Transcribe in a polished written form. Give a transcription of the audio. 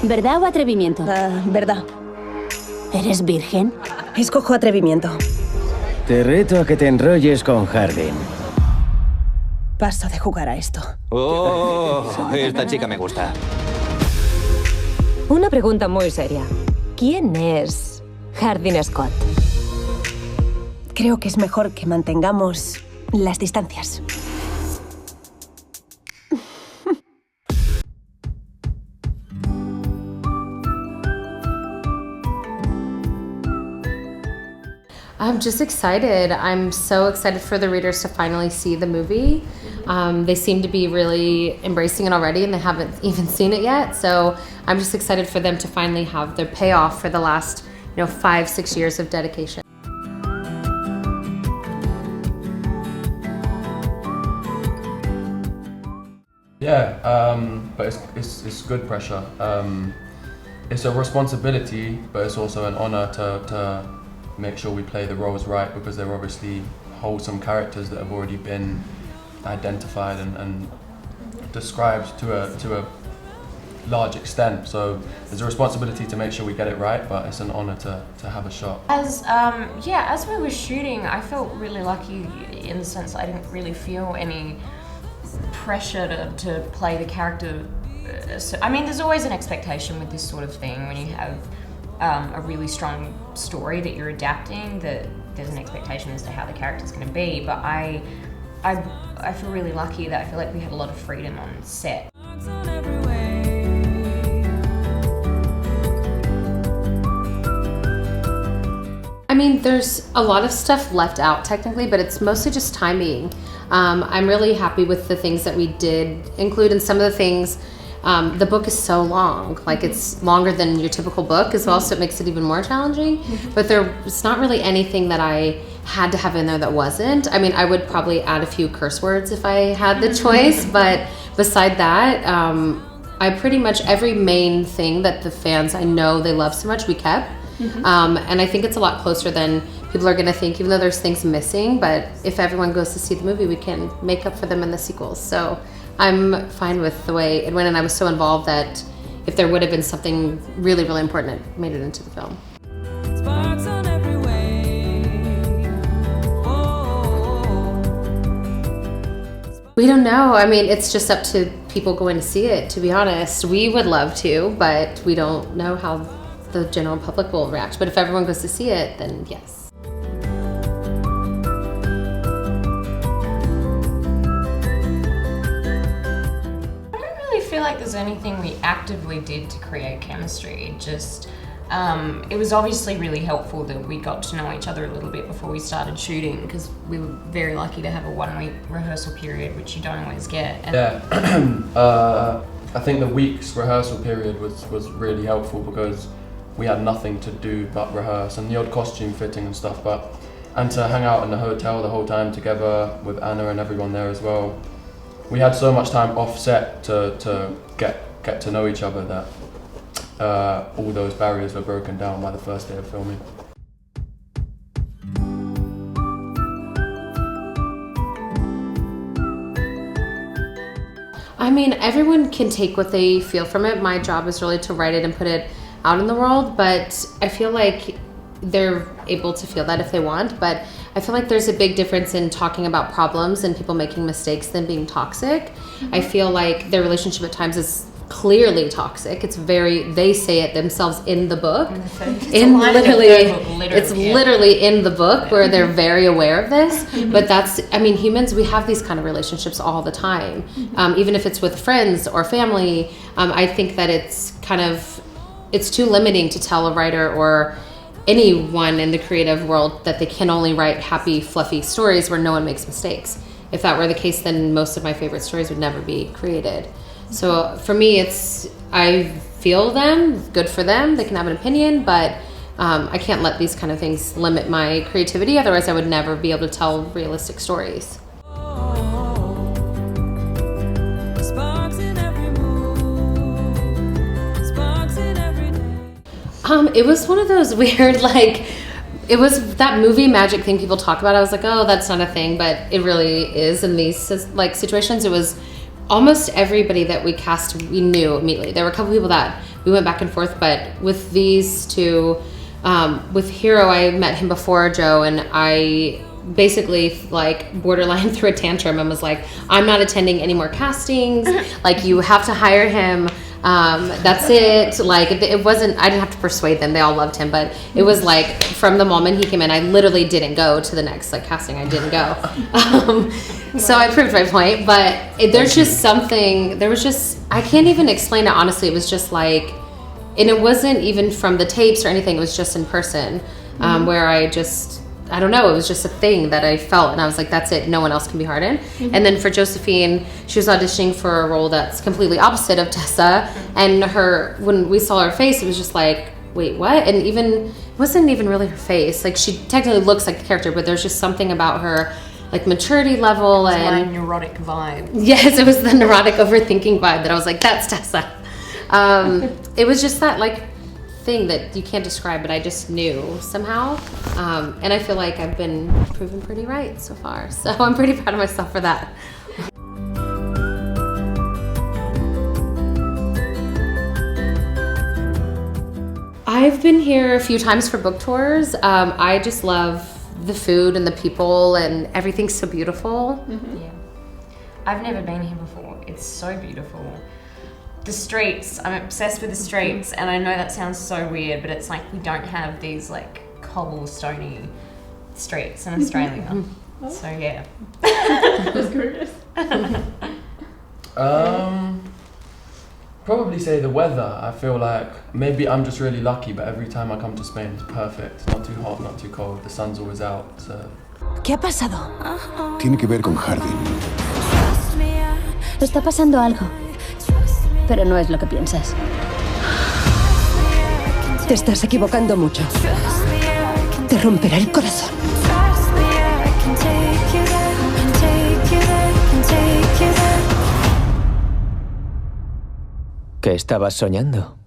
¿Verdad o atrevimiento? Verdad. ¿Eres virgen? Escojo atrevimiento. Te reto a que te enrolles con Hardin. Paso de jugar a esto. Oh, esta chica me gusta. Una pregunta muy seria. ¿Quién es Hardin Scott? Creo que es mejor que mantengamos las distancias. I'm just excited. I'm so excited for the readers to finally see the movie. They seem to be really embracing it already, and they haven't even seen it yet. So I'm just excited for them to finally have their payoff for the last, 5-6 years of dedication. Yeah, but it's good pressure. It's a responsibility, but it's also an honor to make sure we play the roles right, because they're obviously wholesome characters that have already been identified and described to a large extent. So there's a responsibility to make sure we get it right, but it's an honor to have a shot. As we were shooting, I felt really lucky in the sense I didn't really feel any pressure to play the character. There's always an expectation with this sort of thing when you have a really strong story that you're adapting, that there's an expectation as to how the character's going to be, but I feel really lucky that I feel like we had a lot of freedom on set. There's a lot of stuff left out technically, but it's mostly just timing. I'm really happy with the things that we did include, and some of the things, the book is so long, like it's longer than your typical book as well, so it makes it even more challenging. But it's not really anything that I had to have in there that wasn't. I would probably add a few curse words if I had the choice, but beside that, I pretty much every main thing that the fans I know they love so much, we kept. And I think it's a lot closer than people are going to think, even though there's things missing. But if everyone goes to see the movie, we can make up for them in the sequels. So I'm fine with the way it went, and I was so involved that if there would have been something really, really important, it made it into the film. We don't know. It's just up to people going to see it, to be honest. We would love to, but we don't know how the general public will react. But if everyone goes to see it, then yes. I don't really feel like there's anything we actively did to create chemistry. It was obviously really helpful that we got to know each other a little bit before we started shooting, because we were very lucky to have a 1-week rehearsal period, which you don't always get. I think the week's rehearsal period was really helpful, because we had nothing to do but rehearse, and the odd costume fitting and stuff, and to hang out in the hotel the whole time together with Anna and everyone there as well. We had so much time off set to get to know each other that all those barriers were broken down by the first day of filming. Everyone can take what they feel from it. My job is really to write it and put it out in the world, but I feel like they're able to feel that if they want. But I feel like there's a big difference in talking about problems and people making mistakes than being toxic. I feel like their relationship at times is clearly toxic. They say it themselves in the book. It's literally in the book where they're very aware of this. But humans, we have these kind of relationships all the time. Even if it's with friends or family, I think that it's too limiting to tell a writer or anyone in the creative world that they can only write happy, fluffy stories where no one makes mistakes. If that were the case, then most of my favorite stories would never be created. So for me, I feel them, good for them, they can have an opinion, but I can't let these kind of things limit my creativity, otherwise I would never be able to tell realistic stories. It was one of those weird, it was that movie magic thing people talk about. I was like, oh, that's not a thing, but it really is in these situations. It was almost everybody that we cast, we knew immediately. There were a couple people that we went back and forth. But with these two, with Hero, I met him before Joe, and I basically like borderline threw a tantrum and was like, I'm not attending any more castings. Like, you have to hire him. That's it. Like, it wasn't, I didn't have to persuade them. They all loved him, but it was like from the moment he came in, I literally didn't go to the next like casting. I didn't go. So I proved my point, but there's just something, there was just, I can't even explain it. Honestly, it was just like, and it wasn't even from the tapes or anything. It was just in person, where I don't know, it was just a thing that I felt, and I was like, that's it, no one else can be Hardin. And then for Josephine, she was auditioning for a role that's completely opposite of Tessa, and when we saw her face, it was just like, wait, what? And it wasn't even really her face. Like, she technically looks like the character, but there's just something about her, like, maturity level and... my neurotic vibe. Yes, it was the neurotic overthinking vibe that I was like, that's Tessa. It was just that, like, thing that you can't describe, but I just knew somehow, and I feel like I've been proven pretty right so far, so I'm pretty proud of myself for that. I've been here a few times for book tours. I just love the food and the people, and everything's so beautiful. Yeah, I've never been here before. It's so beautiful. The streets, I'm obsessed with the streets, and I know that sounds so weird, but it's like we don't have these like cobblestoney streets in Australia. So yeah. That's gorgeous. Probably say the weather. I feel like maybe I'm just really lucky, but every time I come to Spain, it's perfect. Not too hot, not too cold. The sun's always out. So. ¿Qué ha pasado? Tiene que ver con Hardin. Está pasando algo, pero no es lo que piensas. Te estás equivocando mucho. Te romperá el corazón. ¿Qué estabas soñando?